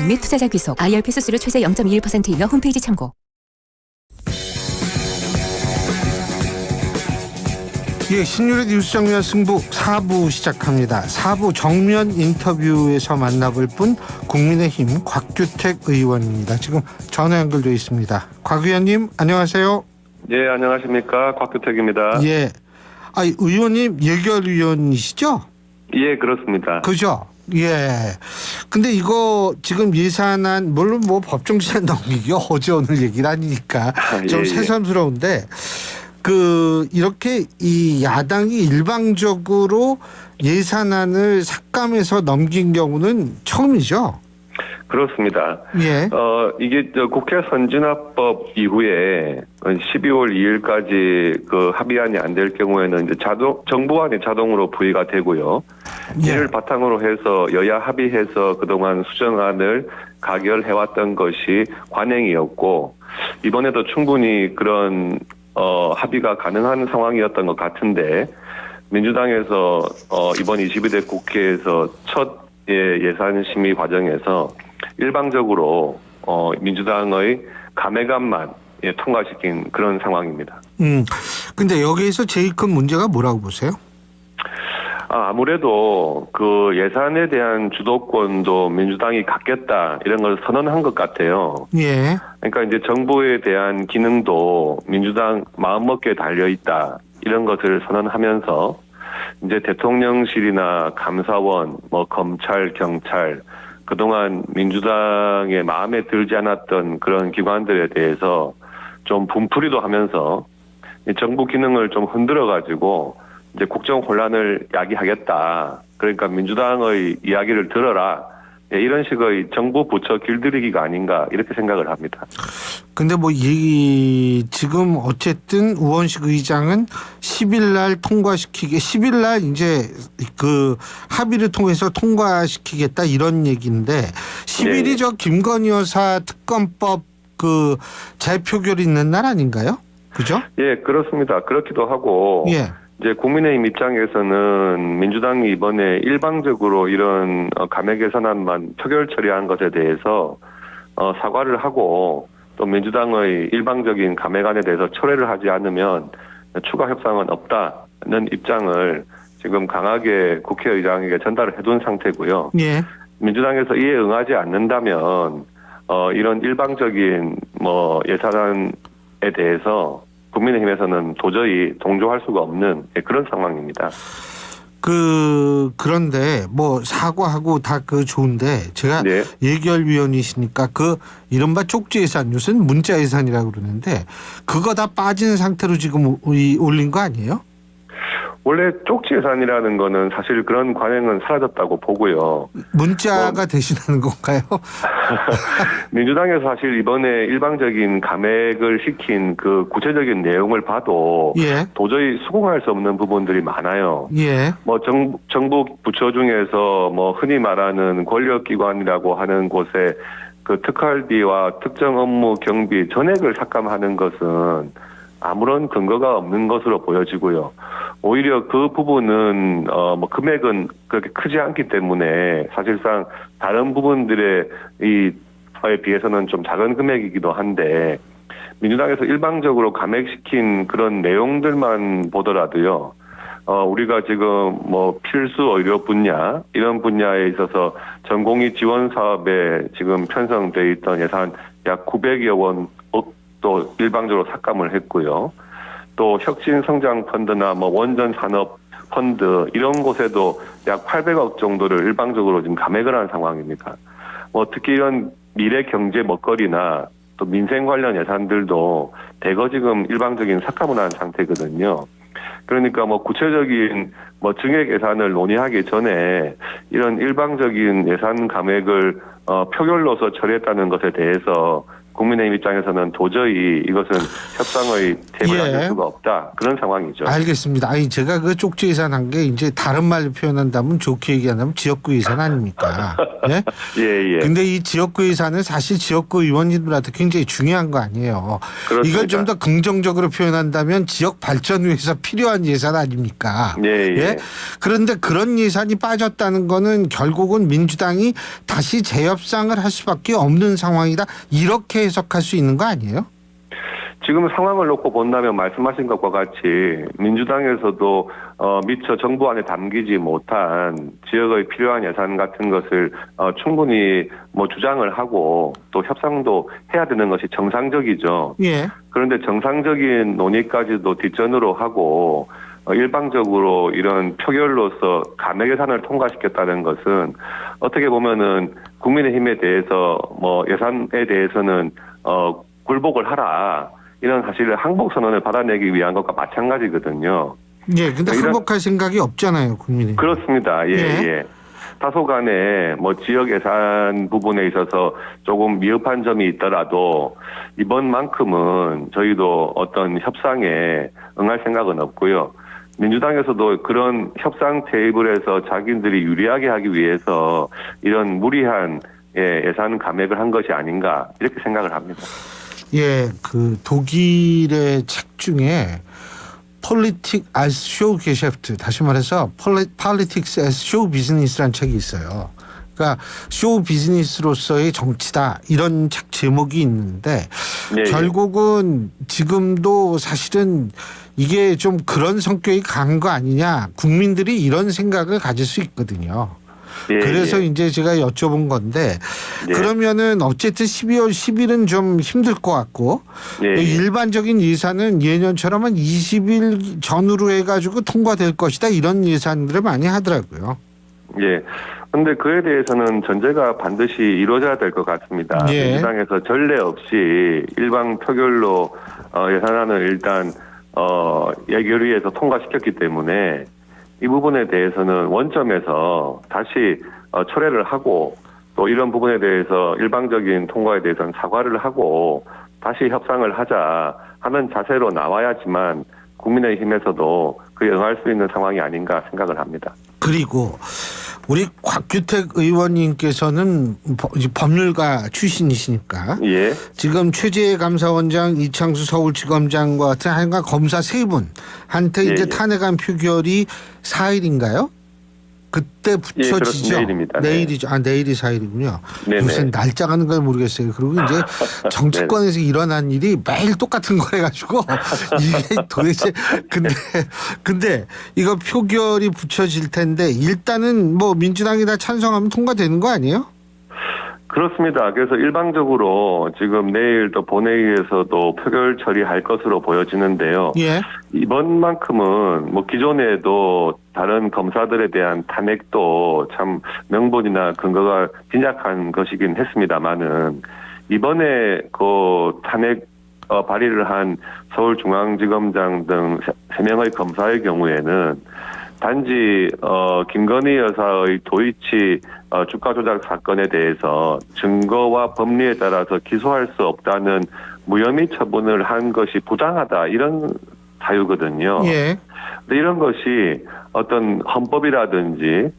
및 투자자 귀속, IRP 수수료 최대 0.21%이며 홈페이지 참고. 예, 신율의 뉴스 정면 승부 4부 시작합니다. 4부 정면 인터뷰에서 만나볼 분 국민의힘 곽규택 의원입니다. 지금 전화 연결되어 있습니다. 곽 의원님 안녕하세요. 예, 안녕하십니까. 곽규택입니다. 예, 의원님 예결위원이시죠? 예, 그렇습니다. 그죠? 예. 근데 이거 지금 예산안 물론 뭐 법정 시한 넘기기 어제 오늘 얘기를 하니까 좀 예. 새삼스러운데 이렇게 이 야당이 일방적으로 예산안을 삭감해서 넘긴 경우는 처음이죠. 그렇습니다. 예. 이게 국회 선진화법 이후에 12월 2일까지 그 합의안이 안 될 경우에는 이제 정부안이 자동으로 부의가 되고요. 예. 이를 바탕으로 해서 여야 합의해서 그동안 수정안을 가결해왔던 것이 관행이었고, 이번에도 충분히 그런 합의가 가능한 상황이었던 것 같은데, 민주당에서 이번 22대 국회에서 첫 예산 심의 과정에서 일방적으로 민주당의 감액안만 통과시킨 그런 상황입니다. 근데 여기에서 제일 큰 문제가 뭐라고 보세요? 아무래도 그 예산에 대한 주도권도 민주당이 갖겠다 이런 걸 선언한 것 같아요. 예. 그러니까 이제 정부에 대한 기능도 민주당 마음먹기에 달려 있다 이런 것을 선언하면서 이제 대통령실이나 감사원, 뭐 검찰, 경찰 그동안 민주당의 마음에 들지 않았던 그런 기관들에 대해서 좀 분풀이도 하면서 정부 기능을 좀 흔들어 가지고 이제 국정 혼란을 야기하겠다. 그러니까 민주당의 이야기를 들어라. 이런 식의 정부 부처 길들이기가 아닌가 이렇게 생각을 합니다. 근데 지금 어쨌든 우원식 의장은 10일 날 10일 날 이제 그 합의를 통해서 통과시키겠다 이런 얘기인데 10일이 네. 저 김건희 여사 특검법 그 재표결이 있는 날 아닌가요? 그죠? 예, 그렇습니다. 그렇기도 하고 예. 이제 국민의힘 입장에서는 민주당이 이번에 일방적으로 이런 감액 예산안만 표결 처리한 것에 대해서 사과를 하고 또 민주당의 일방적인 감액안에 대해서 철회를 하지 않으면 추가 협상은 없다는 입장을 지금 강하게 국회의장에게 전달을 해둔 상태고요. 예. 민주당에서 이에 응하지 않는다면 이런 일방적인 예산안에 대해서 국민의힘에서는 도저히 동조할 수가 없는 그런 상황입니다. 그런데 사과하고 다 좋은데 제가 네. 예결위원이시니까 이른바 쪽지 예산 요새는 문자 예산이라고 그러는데 그거 다 빠진 상태로 지금 올린 거 아니에요? 원래 쪽지 예산이라는 거는 사실 그런 관행은 사라졌다고 보고요. 문자가 대신하는 건가요? 민주당에서 사실 이번에 일방적인 감액을 시킨 그 구체적인 내용을 봐도 예. 도저히 수긍할 수 없는 부분들이 많아요. 예. 정부 부처 중에서 흔히 말하는 권력기관이라고 하는 곳에 그 특활비와 특정 업무 경비 전액을 삭감하는 것은 아무런 근거가 없는 것으로 보여지고요. 오히려 그 부분은 금액은 그렇게 크지 않기 때문에 사실상 다른 부분들에 비해서는 좀 작은 금액이기도 한데 민주당에서 일방적으로 감액시킨 그런 내용들만 보더라도요. 우리가 지금 필수 의료 분야 이런 분야에 있어서 전공의 지원 사업에 지금 편성돼 있던 예산 약 900여 원 또 일방적으로 삭감을 했고요. 또 혁신성장 펀드나 원전 산업 펀드 이런 곳에도 약 800억 정도를 일방적으로 지금 감액을 한 상황입니다. 특히 이런 미래 경제 먹거리나 또 민생 관련 예산들도 대거 지금 일방적인 삭감을 한 상태거든요. 그러니까 구체적인 증액 예산을 논의하기 전에 이런 일방적인 예산 감액을 표결로서 처리했다는 것에 대해서 국민의힘 입장에서는 도저히 이것은 협상의 탭을 예. 할 수가 없다. 그런 상황이죠. 알겠습니다. 아니 제가 그 쪽지 예산한 게 이제 다른 말로 표현한다면 좋게 얘기한다면 지역구 예산 아닙니까? 예? 예, 예. 근데 이 지역구 예산은 사실 지역구 의원님들한테 굉장히 중요한 거 아니에요. 그렇습니다. 이걸 좀 더 긍정적으로 표현한다면 지역 발전 위해서 필요한 예산 아닙니까? 예, 예. 그런데 그런 예산이 빠졌다는 거는 결국은 민주당이 다시 재협상을 할 수밖에 없는 상황이다. 이렇게 해석할 수 있는 거 아니에요? 지금 상황을 놓고 본다면 말씀하신 것과 같이 민주당에서도 미처 정부 안에 담기지 못한 지역의 필요한 예산 같은 것을 충분히 뭐 주장을 하고 또 협상도 해야 되는 것이 정상적이죠. 예. 그런데 정상적인 논의까지도 뒷전으로 하고 일방적으로 이런 표결로서 감액 예산을 통과시켰다는 것은 어떻게 보면은 국민의힘에 대해서 뭐 예산에 대해서는 굴복을 하라. 이런 사실을 항복 선언을 받아내기 위한 것과 마찬가지거든요. 예, 근데 항복할 생각이 없잖아요, 국민이. 그렇습니다. 예, 예. 예. 다소간에 뭐 지역 예산 부분에 있어서 조금 미흡한 점이 있더라도 이번만큼은 저희도 어떤 협상에 응할 생각은 없고요. 민주당에서도 그런 협상 테이블에서 자기들이 유리하게 하기 위해서 이런 무리한 예산 감액을 한 것이 아닌가 이렇게 생각을 합니다. 예, 그 독일의 책 중에 Politik als Showgeschäft, 다시 말해서 Politics as Show Business라는 책이 있어요. 그러니까 쇼 비즈니스로서의 정치다 이런 책 제목이 있는데 예, 결국은 지금도 사실은 이게 좀 그런 성격이 강한 거 아니냐, 국민들이 이런 생각을 가질 수 있거든요. 예, 그래서 예. 이제 제가 여쭤본 건데 예. 그러면은 어쨌든 12월 10일은 좀 힘들 것 같고 예, 예. 일반적인 예산은 예년처럼 한 20일 전후로 해가지고 통과될 것이다 이런 예산들을 많이 하더라고요. 예. 근데 그에 대해서는 전제가 반드시 이루어져야 될 것 같습니다. 예. 민주당에서 전례 없이 일방 표결로 예산안을 일단 예결위에서 통과시켰기 때문에 이 부분에 대해서는 원점에서 다시 철회를 하고 또 이런 부분에 대해서 일방적인 통과에 대해서는 사과를 하고 다시 협상을 하자 하는 자세로 나와야지만 국민의힘에서도 그에 응할 수 있는 상황이 아닌가 생각을 합니다. 그리고 우리 곽규택 의원님께서는 법률가 출신이시니까 예. 지금 최재해 감사원장, 이창수 서울지검장과 같은 하여간 검사 세 분한테 예, 이제 예. 탄핵안 표결이 4일인가요? 그때 붙여지죠. 그렇습니다. 내일입니다. 네. 내일이죠. 아, 내일이 4일이군요. 네네. 무슨 날짜 가는 걸 모르겠어요. 그리고 이제 정치권에서 일어난 일이 매일 똑같은 거 해가지고 이게 도대체 근데 이거 표결이 붙여질 텐데 일단은 뭐 민주당이 다 찬성하면 통과되는 거 아니에요? 그렇습니다. 그래서 일방적으로 지금 내일 또 본회의에서도 표결 처리할 것으로 보여지는데요. 예. 이번만큼은 뭐 기존에도 다른 검사들에 대한 탄핵도 참 명분이나 근거가 빈약한 것이긴 했습니다만은 이번에 그 탄핵 발의를 한 서울중앙지검장 등 3명의 검사의 경우에는 단지 김건희 여사의 도이치 주가 조작 사건에 대해서 증거와 법리에 따라서 기소할 수 없다는 무혐의 처분을 한 것이 부당하다 이런 사유거든요. 예. 근데 이런 것이 어떤 헌법이라든지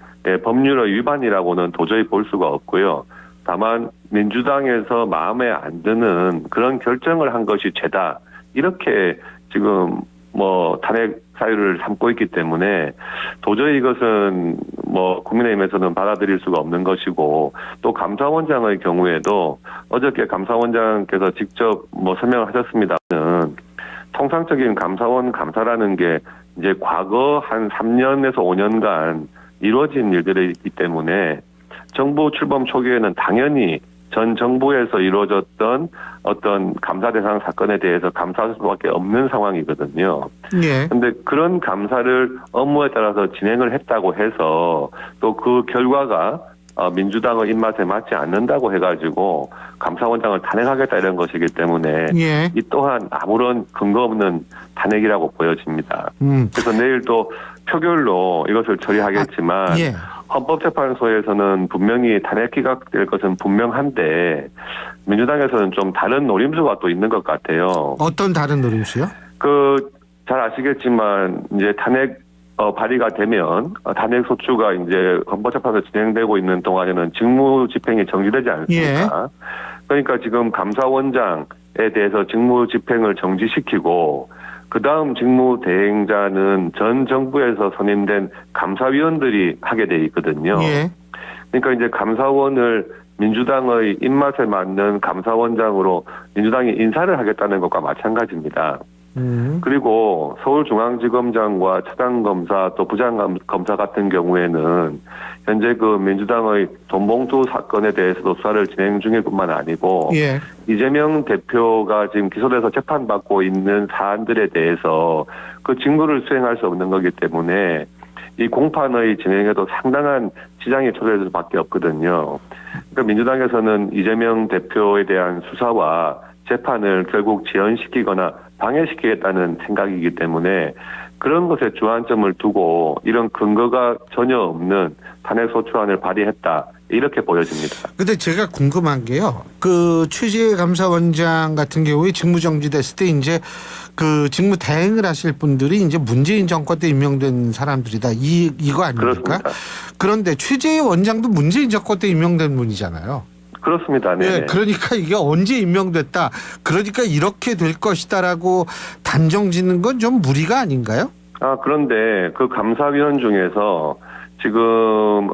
법률의 위반이라고는 도저히 볼 수가 없고요. 다만 민주당에서 마음에 안 드는 그런 결정을 한 것이 죄다 이렇게 지금 뭐 탄핵 사유를 삼고 있기 때문에 도저히 이것은 뭐 국민의힘에서는 받아들일 수가 없는 것이고 또 감사원장의 경우에도 어저께 감사원장께서 직접 뭐 설명을 하셨습니다는 통상적인 감사원 감사라는 게 이제 과거 한 3년에서 5년간 이루어진 일들이기 때문에 정부 출범 초기에는 당연히 전 정부에서 이루어졌던 어떤 감사 대상 사건에 대해서 감사할 수밖에 없는 상황이거든요. 예. 그런데 그런 감사를 업무에 따라서 진행을 했다고 해서 또 그 결과가 민주당의 입맛에 맞지 않는다고 해가지고 감사원장을 탄핵하겠다 이런 것이기 때문에 예. 이 또한 아무런 근거 없는 탄핵이라고 보여집니다. 그래서 내일 또 표결로 이것을 처리하겠지만 예. 헌법재판소에서는 분명히 탄핵 기각될 것은 분명한데 민주당에서는 좀 다른 노림수가 또 있는 것 같아요. 어떤 다른 노림수요? 잘 아시겠지만 이제 탄핵 발의가 되면 탄핵 소추가 이제 헌법재판소 진행되고 있는 동안에는 직무 집행이 정지되지 않습니까? 그러니까 지금 감사원장에 대해서 직무 집행을 정지시키고 그 다음 직무 대행자는 전 정부에서 선임된 감사위원들이 하게 돼 있거든요. 그러니까 이제 감사원을 민주당의 입맛에 맞는 감사원장으로 민주당이 인사를 하겠다는 것과 마찬가지입니다. 그리고 서울중앙지검장과 차장검사 또 부장검사 같은 경우에는 현재 그 민주당의 돈봉투 사건에 대해서도 수사를 진행 중일 뿐만 아니고 이재명 대표가 지금 기소돼서 재판받고 있는 사안들에 대해서 그 직무를 수행할 수 없는 거기 때문에 이 공판의 진행에도 상당한 지장이 초래될 수밖에 없거든요. 그러니까 민주당에서는 이재명 대표에 대한 수사와 재판을 결국 지연시키거나 방해시키겠다는 생각이기 때문에 그런 것에 주안점을 두고 이런 근거가 전혀 없는 탄핵소추안을 발의했다. 이렇게 보여집니다. 근데 제가 궁금한 게요. 그 최재 감사원장 같은 경우에 직무정지됐을 때 이제 그 직무 대행을 하실 분들이 이제 문재인 정권 때 임명된 사람들이다. 이거 아닙니까? 그렇습니다. 그런데 최재 원장도 문재인 정권 때 임명된 분이잖아요. 그렇습니다. 네. 그러니까 이게 언제 임명됐다. 그러니까 이렇게 될 것이다라고 단정 짓는 건 좀 무리가 아닌가요? 그런데 그 감사위원 중에서 지금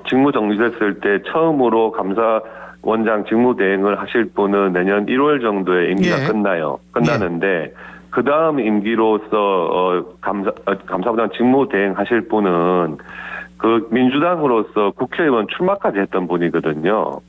직무 정지됐을 때 처음으로 감사원장 직무 대행을 하실 분은 내년 1월 정도에 임기가 끝나는데 그 다음 임기로서 감사원장 직무 대행 하실 분은 그 민주당으로서 국회의원 출마까지 했던 분이거든요.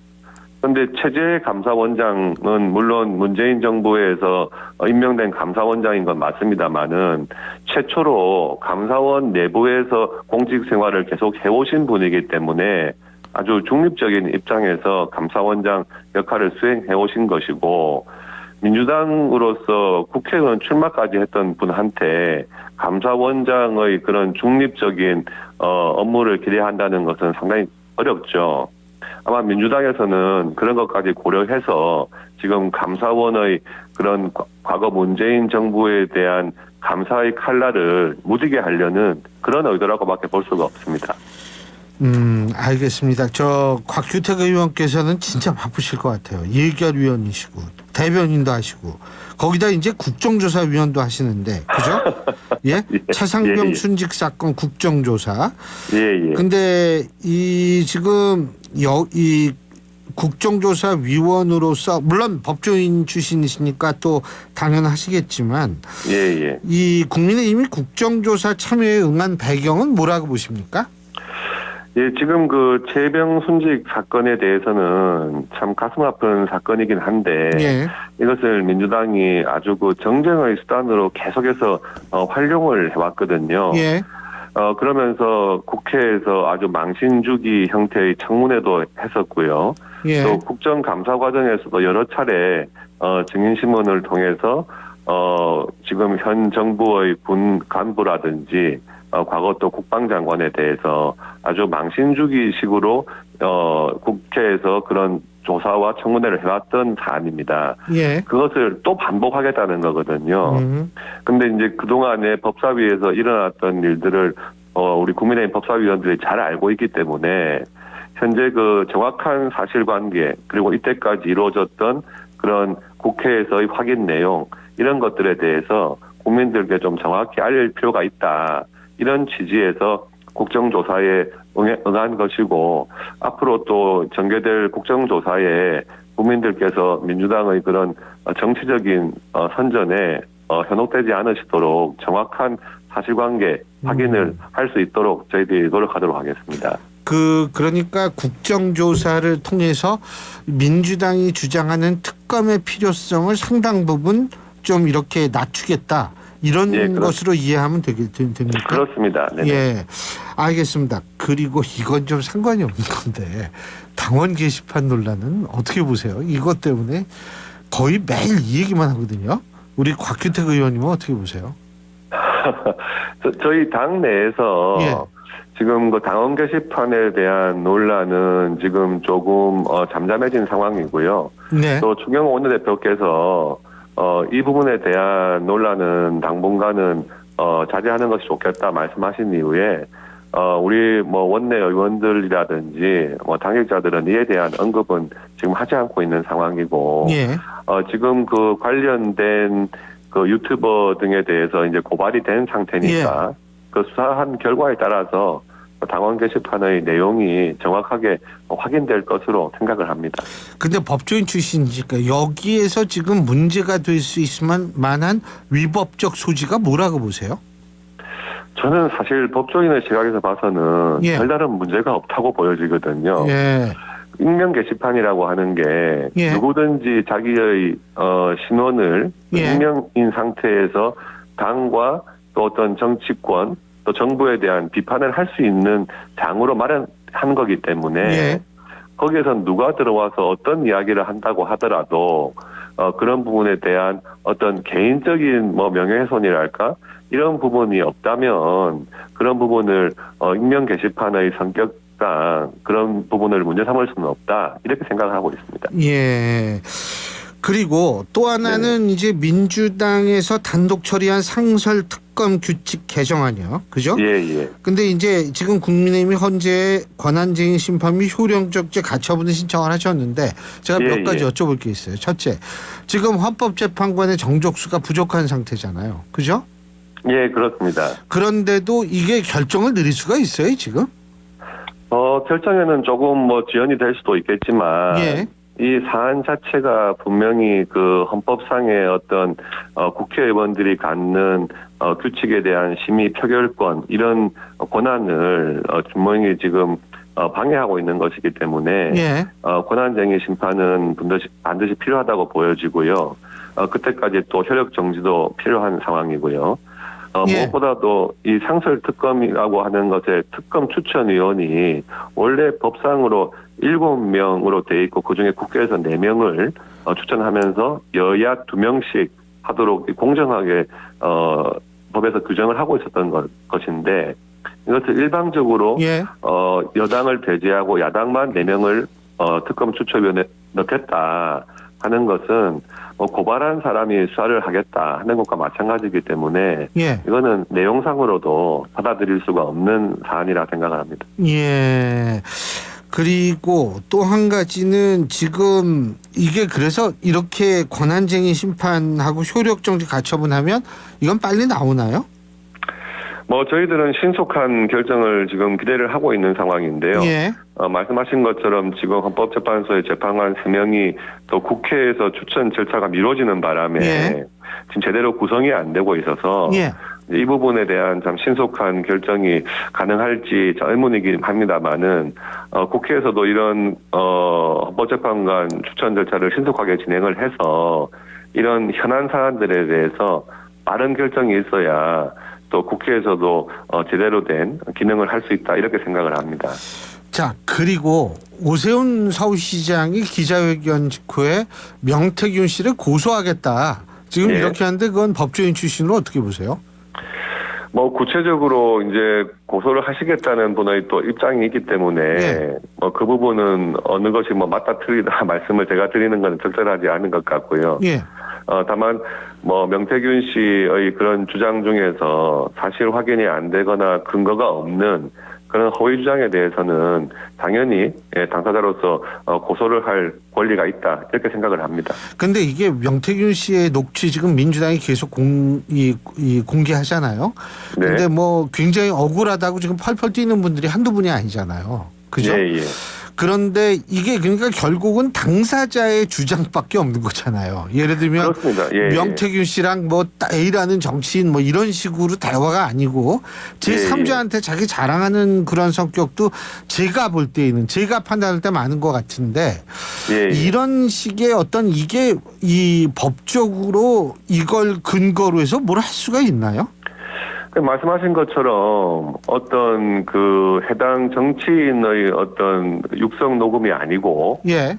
그런데 최재 감사원장은 물론 문재인 정부에서 임명된 감사원장인 건 맞습니다만은 최초로 감사원 내부에서 공직 생활을 계속 해오신 분이기 때문에 아주 중립적인 입장에서 감사원장 역할을 수행해오신 것이고 민주당으로서 국회의원 출마까지 했던 분한테 감사원장의 그런 중립적인 업무를 기대한다는 것은 상당히 어렵죠. 아마 민주당에서는 그런 것까지 고려해서 지금 감사원의 그런 과거 문재인 정부에 대한 감사의 칼날을 무디게 하려는 그런 의도라고밖에 볼 수가 없습니다. 알겠습니다. 저 곽규택 의원께서는 진짜 바쁘실 것 같아요. 예결위원이시고 대변인도 하시고 거기다 이제 국정조사위원도 하시는데 그죠? 예? 차상병 순직 사건 국정조사. 근데 이 지금 이 국정조사위원으로서 물론 법조인 출신이시니까 또 당연하시겠지만 이 국민의힘이 국정조사 참여에 응한 배경은 뭐라고 보십니까? 지금 그 최병 순직 사건에 대해서는 참 가슴 아픈 사건이긴 한데 이것을 민주당이 아주 그 정쟁의 수단으로 계속해서 활용을 해왔거든요. 그러면서 국회에서 아주 망신주기 형태의 청문회도 했었고요. 또 국정감사 과정에서도 여러 차례 증인신문을 통해서 지금 현 정부의 군 간부라든지 과거 또 국방장관에 대해서 아주 망신주기식으로 국회에서 그런 조사와 청문회를 해왔던 사안입니다. 그것을 또 반복하겠다는 거거든요. 근데 이제 그동안에 법사위에서 일어났던 일들을 우리 국민의힘 법사위원들이 잘 알고 있기 때문에 현재 그 정확한 사실관계 그리고 이때까지 이루어졌던 그런 국회에서의 확인 내용 이런 것들에 대해서 국민들께 좀 정확히 알릴 필요가 있다. 이런 취지에서 국정조사에 응한 것이고 앞으로 또 전개될 국정조사에 국민들께서 민주당의 그런 정치적인 선전에 현혹되지 않으시도록 정확한 사실관계 확인을 할 수 있도록 저희들이 노력하도록 하겠습니다. 그러니까 국정조사를 통해서 민주당이 주장하는 특검의 필요성을 상당 부분 좀 이렇게 낮추겠다. 이런 것으로 이해하면 됩니까? 그렇습니다. 알겠습니다. 그리고 이건 좀 상관이 없는 건데 당원 게시판 논란은 어떻게 보세요? 이것 때문에 거의 매일 이 얘기만 하거든요. 우리 곽규택 의원님은 어떻게 보세요? 저희 당 내에서 지금 그 당원 게시판에 대한 논란은 지금 조금 잠잠해진 상황이고요. 네. 또 추경호 원내대표께서 이 부분에 대한 논란은 당분간은 자제하는 것이 좋겠다 말씀하신 이후에 우리 뭐 원내 의원들이라든지 뭐 당직자들은 이에 대한 언급은 지금 하지 않고 있는 상황이고 예. 지금 그 관련된 그 유튜버 등에 대해서 이제 고발이 된 상태니까 그 수사한 결과에 따라서 당원 게시판의 내용이 정확하게 확인될 것으로 생각을 합니다. 근데 법조인 출신이니까 여기에서 지금 문제가 될 수 있을 만한 위법적 소지가 뭐라고 보세요? 저는 사실 법조인의 시각에서 봐서는 예. 별다른 문제가 없다고 보여지거든요. 예. 익명 게시판이라고 하는 게 예. 누구든지 자기의 신원을 예. 익명인 상태에서 당과 또 어떤 정치권 또 정부에 대한 비판을 할 수 있는 장으로 마련한 거기 때문에 예. 거기에선 누가 들어와서 어떤 이야기를 한다고 하더라도 그런 부분에 대한 어떤 개인적인 뭐 명예훼손이랄까 이런 부분이 없다면 그런 부분을 익명 게시판의 성격상 그런 부분을 문제 삼을 수는 없다 이렇게 생각을 하고 있습니다. 예. 그리고 또 하나는 이제 민주당에서 단독 처리한 상설 특검 규칙 개정안이요. 그죠? 예. 근데 이제 지금 국민의힘이 헌재 권한쟁의 심판 및 효력적죄 가처분을 신청을 하셨는데 제가 몇 가지 여쭤볼 게 있어요. 첫째, 지금 헌법재판관의 정족수가 부족한 상태잖아요. 그죠? 예, 그렇습니다. 그런데도 이게 결정을 내릴 수가 있어요, 지금? 결정에는 조금 뭐 지연이 될 수도 있겠지만 예. 이 사안 자체가 분명히 그 헌법상의 어떤 국회의원들이 갖는 규칙에 대한 심의 표결권 이런 권한을 분명히 지금 방해하고 있는 것이기 때문에 예. 권한쟁의 심판은 반드시 필요하다고 보여지고요. 그때까지 또 효력 정지도 필요한 상황이고요. 예. 무엇보다도 이 상설 특검이라고 하는 것의 특검 추천위원이 원래 법상으로 7명으로 돼 있고 그중에 국회에서 4명을 추천하면서 여야 2명씩 하도록 공정하게 법에서 규정을 하고 있었던 것인데 이것을 일방적으로 예. 여당을 배제하고 야당만 4명을 특검 추천위원회에 넣겠다 하는 것은 고발한 사람이 수사를 하겠다 하는 것과 마찬가지이기 때문에 예. 이거는 내용상으로도 받아들일 수가 없는 사안이라 생각을 합니다. 예. 그리고 또 한 가지는 지금 이게 그래서 이렇게 권한쟁의 심판하고 효력정지 가처분하면 이건 빨리 나오나요? 저희들은 신속한 결정을 지금 기대를 하고 있는 상황인데요. 예. 말씀하신 것처럼 지금 헌법재판소의 재판관 3명이 또 국회에서 추천 절차가 미뤄지는 바람에 예. 지금 제대로 구성이 안 되고 있어서 예. 이 부분에 대한 참 신속한 결정이 가능할지 의문이긴 합니다만은 국회에서도 이런 헌법재판관 추천 절차를 신속하게 진행을 해서 이런 현안 사안들에 대해서 빠른 결정이 있어야 또 국회에서도 제대로 된 기능을 할 수 있다 이렇게 생각을 합니다. 자, 그리고 오세훈 서울시장이 기자회견 직후에 명태균 씨를 고소하겠다. 지금 예. 이렇게 하는데 그건 법조인 출신으로 어떻게 보세요? 구체적으로 이제 고소를 하시겠다는 분의 또 입장이 있기 때문에 예. 그 부분은 어느 것이 맞다 틀리다 말씀을 제가 드리는 건 적절하지 않은 것 같고요. 예. 다만 명태균 씨의 그런 주장 중에서 사실 확인이 안 되거나 근거가 없는 그런 허위 주장에 대해서는 당연히 당사자로서 고소를 할 권리가 있다 이렇게 생각을 합니다. 근데 이게 명태균 씨의 녹취 지금 민주당이 계속 공개하잖아요. 네. 근데 굉장히 억울하다고 지금 펄펄 뛰는 분들이 한두 분이 아니잖아요. 그죠? 예. 그런데 이게 그러니까 결국은 당사자의 주장밖에 없는 거잖아요. 예를 들면 그렇습니다. 예. 명태균 씨랑 A라는 정치인 이런 식으로 대화가 아니고 제3자한테 자기 자랑하는 그런 성격도 제가 볼 때에는 제가 판단할 때 많은 것 같은데 예. 이런 식의 어떤 이게 이 법적으로 이걸 근거로 해서 뭘 할 수가 있나요? 말씀하신 것처럼 어떤 그 해당 정치인의 어떤 육성 녹음이 아니고 예.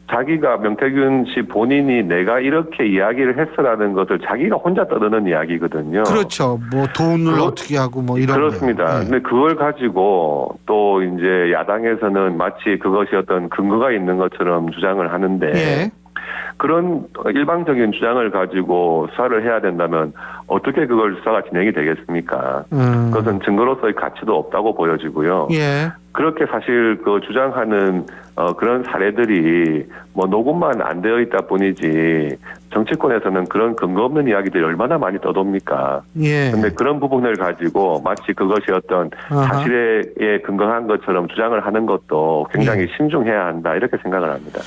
자기가 명태균 씨 본인이 내가 이렇게 이야기를 했어라는 것을 자기가 혼자 떠드는 이야기거든요. 그렇죠. 뭐 돈을 어떻게 하고 뭐 이런 그렇습니다. 거요. 근데 그걸 가지고 또 이제 야당에서는 마치 그것이 어떤 근거가 있는 것처럼 주장을 하는데 예. 그런 일방적인 주장을 가지고 수사를 해야 된다면 어떻게 그걸 수사가 진행이 되겠습니까? 그것은 증거로서의 가치도 없다고 보여지고요. 예. 그렇게 사실 그 주장하는 그런 사례들이 뭐 녹음만 안 되어 있다 뿐이지 정치권에서는 그런 근거 없는 이야기들이 얼마나 많이 떠돕니까? 예. 근데 그런 부분을 가지고 마치 그것이 어떤 아하. 사실에 근거한 것처럼 주장을 하는 것도 굉장히 신중해야 한다 이렇게 생각을 합니다.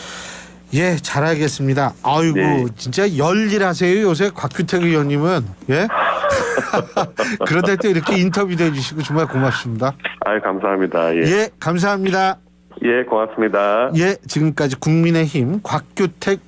예, 잘 알겠습니다. 아이고, 네. 진짜 열일하세요 요새 곽규택 의원님은. 예? 그런데 또 이렇게 인터뷰도 해주시고 정말 고맙습니다. 아유 감사합니다. 예, 예, 감사합니다. 예 고맙습니다. 예, 지금까지 국민의힘 곽규택